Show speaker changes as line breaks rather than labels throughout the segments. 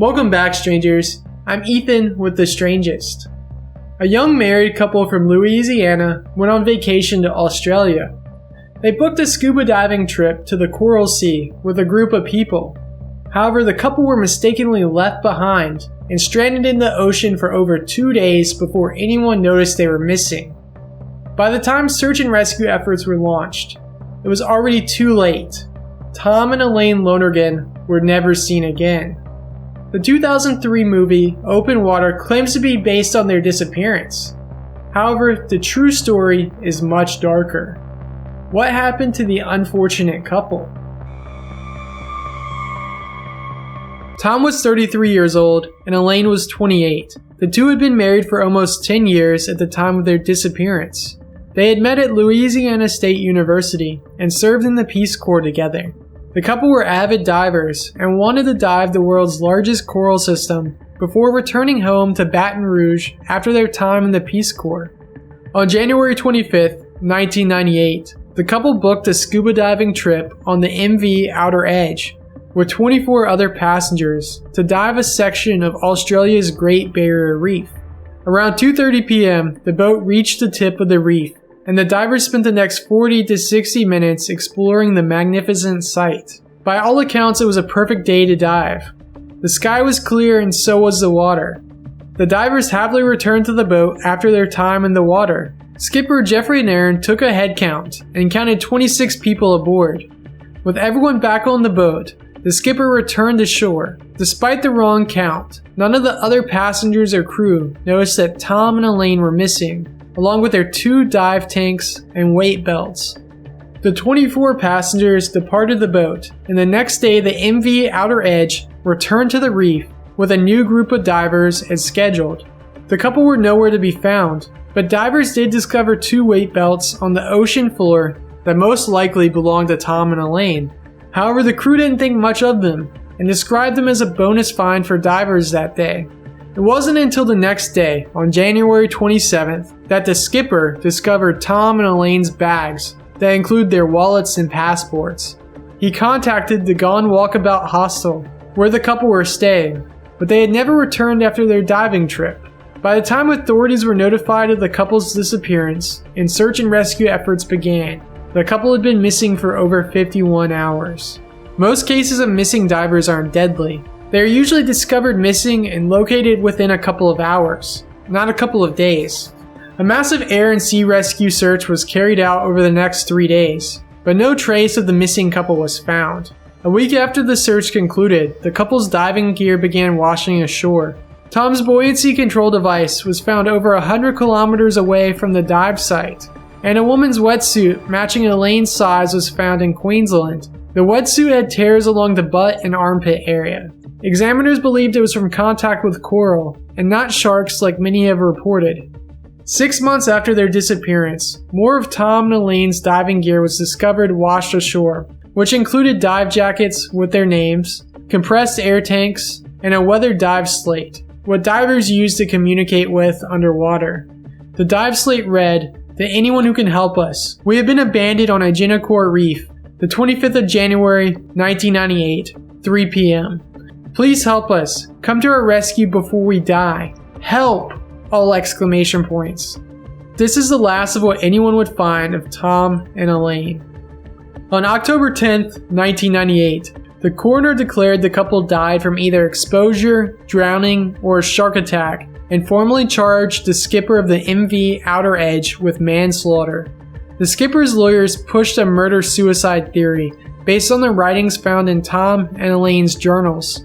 Welcome back, strangers. I'm Ethan with The Strangest. A young married couple from Louisiana went on vacation to Australia. They booked a scuba diving trip to the Coral Sea with a group of people. However, the couple were mistakenly left behind and stranded in the ocean for over 2 days before anyone noticed they were missing. By the time search and rescue efforts were launched, it was already too late. Tom and Eileen Lonergan were never seen again. The 2003 movie Open Water claims to be based on their disappearance. However, the true story is much darker. What happened to the unfortunate couple? Tom was 33 years old and Eileen was 28. The two had been married for almost 10 years at the time of their disappearance. They had met at Louisiana State University and served in the Peace Corps together. The couple were avid divers and wanted to dive the world's largest coral system before returning home to Baton Rouge after their time in the Peace Corps. On January 25, 1998, the couple booked a scuba diving trip on the MV Outer Edge with 24 other passengers to dive a section of Australia's Great Barrier Reef. Around 2:30 p.m., the boat reached the tip of the reef, and the divers spent the next 40 to 60 minutes exploring the magnificent sight. By all accounts, it was a perfect day to dive. The sky was clear and so was the water. The divers happily returned to the boat after their time in the water. Skipper Jeffrey Nairn took a head count and counted 26 people aboard. With everyone back on the boat, the skipper returned to shore. Despite the wrong count, none of the other passengers or crew noticed that Tom and Eileen were missing, along with their 2 dive tanks and weight belts. The 24 passengers departed the boat, and the next day the MV Outer Edge returned to the reef with a new group of divers as scheduled. The couple were nowhere to be found, but divers did discover 2 weight belts on the ocean floor that most likely belonged to Tom and Eileen. However, the crew didn't think much of them and described them as a bonus find for divers that day. It wasn't until the next day, on January 27th, that the skipper discovered Tom and Eileen's bags that include their wallets and passports. He contacted the Gone Walkabout hostel, where the couple were staying, but they had never returned after their diving trip. By the time authorities were notified of the couple's disappearance and search and rescue efforts began, the couple had been missing for over 51 hours. Most cases of missing divers aren't deadly. They are usually discovered missing and located within a couple of hours, not a couple of days. A massive air and sea rescue search was carried out over the next 3 days, but no trace of the missing couple was found. A week after the search concluded, the couple's diving gear began washing ashore. Tom's buoyancy control device was found over 100 kilometers away from the dive site, and a woman's wetsuit matching Eileen's size was found in Queensland. The wetsuit had tears along the butt and armpit area. Examiners believed it was from contact with coral, and not sharks like many have reported. 6 months after their disappearance, more of Tom and Eileen's diving gear was discovered washed ashore, which included dive jackets with their names, compressed air tanks, and a weathered dive slate, what divers use to communicate with underwater. The dive slate read, "To anyone who can help us, we have been abandoned on Agincourt Reef, the 25th of January, 1998, 3 p.m. Please help us. Come to our rescue before we die. Help!" All exclamation points. This is the last of what anyone would find of Tom and Eileen. On October 10th, 1998, the coroner declared the couple died from either exposure, drowning, or a shark attack, and formally charged the skipper of the MV Outer Edge with manslaughter. The skipper's lawyers pushed a murder-suicide theory based on the writings found in Tom and Eileen's journals.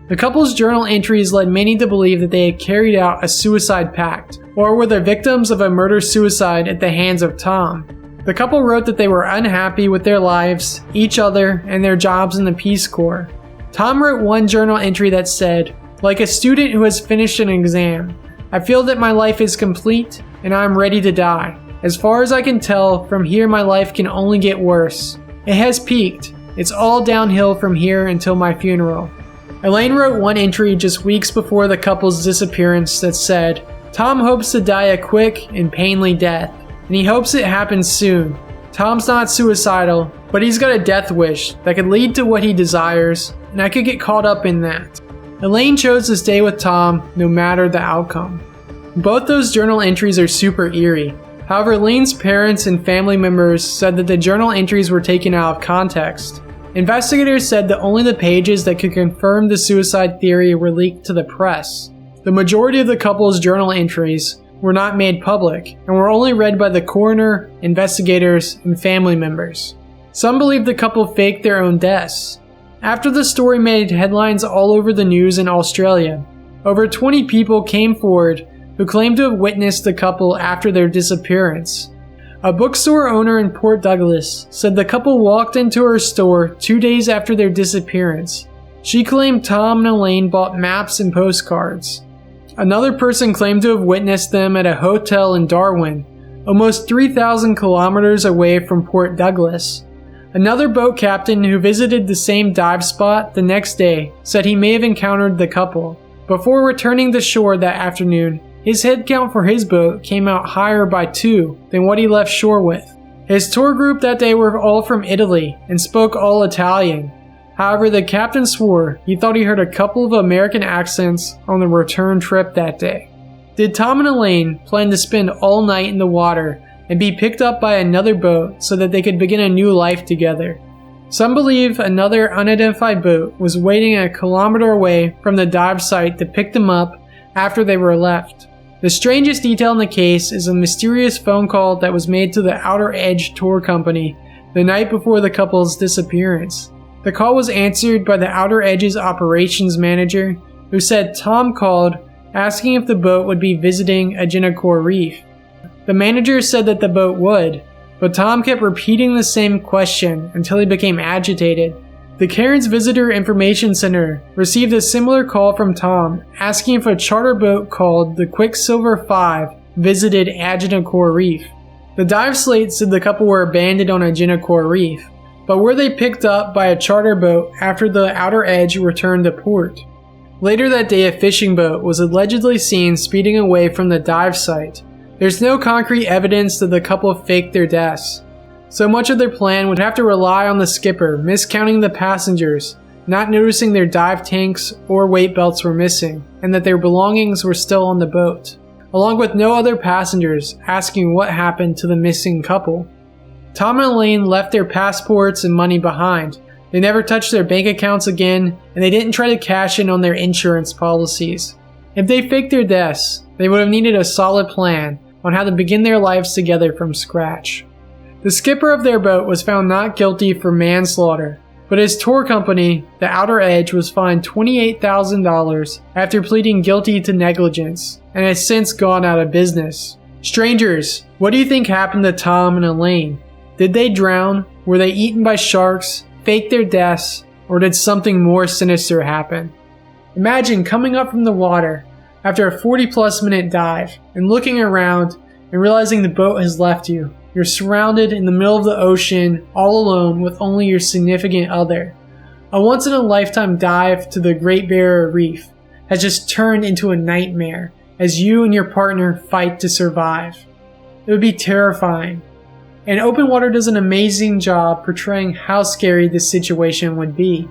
The couple's journal entries led many to believe that they had carried out a suicide pact, or were the victims of a murder-suicide at the hands of Tom. The couple wrote that they were unhappy with their lives, each other, and their jobs in the Peace Corps. Tom wrote one journal entry that said, "Like a student who has finished an exam, I feel that my life is complete and I am ready to die. As far as I can tell, from here my life can only get worse. It has peaked. It's all downhill from here until my funeral." Eileen wrote one entry just weeks before the couple's disappearance that said, "Tom hopes to die a quick and painless death, and he hopes it happens soon. Tom's not suicidal, but he's got a death wish that could lead to what he desires, and I could get caught up in that." Elaine chose to stay with Tom no matter the outcome. Both those journal entries are super eerie. However, Elaine's parents and family members said that the journal entries were taken out of context. Investigators said that only the pages that could confirm the suicide theory were leaked to the press. The majority of the couple's journal entries were not made public and were only read by the coroner, investigators, and family members. Some believe the couple faked their own deaths. After the story made headlines all over the news in Australia, over 20 people came forward who claimed to have witnessed the couple after their disappearance. A bookstore owner in Port Douglas said the couple walked into her store 2 days after their disappearance. She claimed Tom and Elaine bought maps and postcards. Another person claimed to have witnessed them at a hotel in Darwin, almost 3,000 kilometers away from Port Douglas. Another boat captain who visited the same dive spot the next day said he may have encountered the couple. Before returning to shore that afternoon, his head count for his boat came out higher by 2 than what he left shore with. His tour group that day were all from Italy and spoke all Italian. However, the captain swore he thought he heard a couple of American accents on the return trip that day. Did Tom and Elaine plan to spend all night in the water and be picked up by another boat so that they could begin a new life together? Some believe another unidentified boat was waiting a kilometer away from the dive site to pick them up after they were left. The strangest detail in the case is a mysterious phone call that was made to the Outer Edge tour company the night before the couple's disappearance. The call was answered by the Outer Edge's operations manager, who said Tom called asking if the boat would be visiting Agincourt Reef. The manager said that the boat would, but Tom kept repeating the same question until he became agitated. The Cairns Visitor Information Center received a similar call from Tom asking if a charter boat called the Quicksilver 5 visited Agincourt Reef. The dive slate said the couple were abandoned on Agincourt Reef, but were they picked up by a charter boat after the Outer Edge returned to port? Later that day, a fishing boat was allegedly seen speeding away from the dive site. There's no concrete evidence that the couple faked their deaths. So much of their plan would have to rely on the skipper miscounting the passengers, not noticing their dive tanks or weight belts were missing, and that their belongings were still on the boat, along with no other passengers asking what happened to the missing couple. Tom and Elaine left their passports and money behind. They never touched their bank accounts again, and they didn't try to cash in on their insurance policies. If they faked their deaths, they would have needed a solid plan on how to begin their lives together from scratch. The skipper of their boat was found not guilty for manslaughter, but his tour company, the Outer Edge, was fined $28,000 after pleading guilty to negligence, and has since gone out of business. Strangers, what do you think happened to Tom and Elaine? Did they drown? Were they eaten by sharks, faked their deaths, or did something more sinister happen? Imagine coming up from the water after a 40-plus minute dive and looking around and realizing the boat has left you. You're surrounded in the middle of the ocean, all alone with only your significant other. A once-in-a-lifetime dive to the Great Barrier Reef has just turned into a nightmare as you and your partner fight to survive. It would be terrifying. And Open Water does an amazing job portraying how scary this situation would be.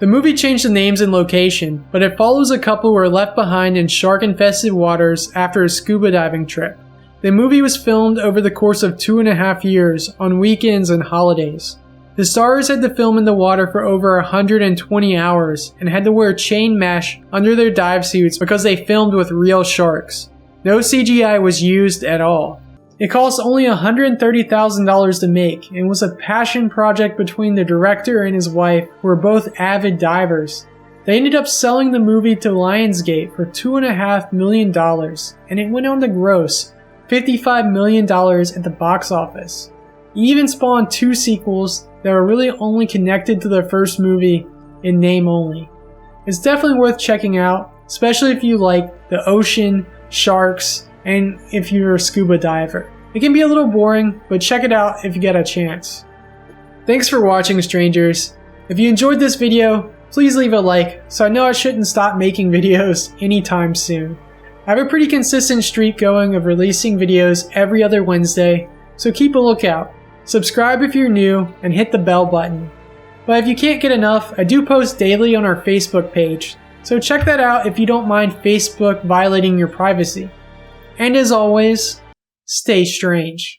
The movie changed the names and location, but it follows a couple who are left behind in shark-infested waters after a scuba diving trip. The movie was filmed over the course of 2.5 years on weekends and holidays. The stars had to film in the water for over 120 hours and had to wear chain mesh under their dive suits because they filmed with real sharks. No CGI was used at all. It cost only $130,000 to make and was a passion project between the director and his wife, who were both avid divers. They ended up selling the movie to Lionsgate for $2.5 million, and it went on to gross $55 million at the box office. It even spawned 2 sequels that were really only connected to the first movie in name only. It's definitely worth checking out, especially if you like the ocean, sharks, and if you're a scuba diver. It can be a little boring, but check it out if you get a chance. Thanks for watching, strangers. If you enjoyed this video, please leave a like so I know I shouldn't stop making videos anytime soon. I have a pretty consistent streak going of releasing videos every other Wednesday, so keep a lookout. Subscribe if you're new and hit the bell button. But if you can't get enough, I do post daily on our Facebook page. So check that out if you don't mind Facebook violating your privacy. And as always, stay strange.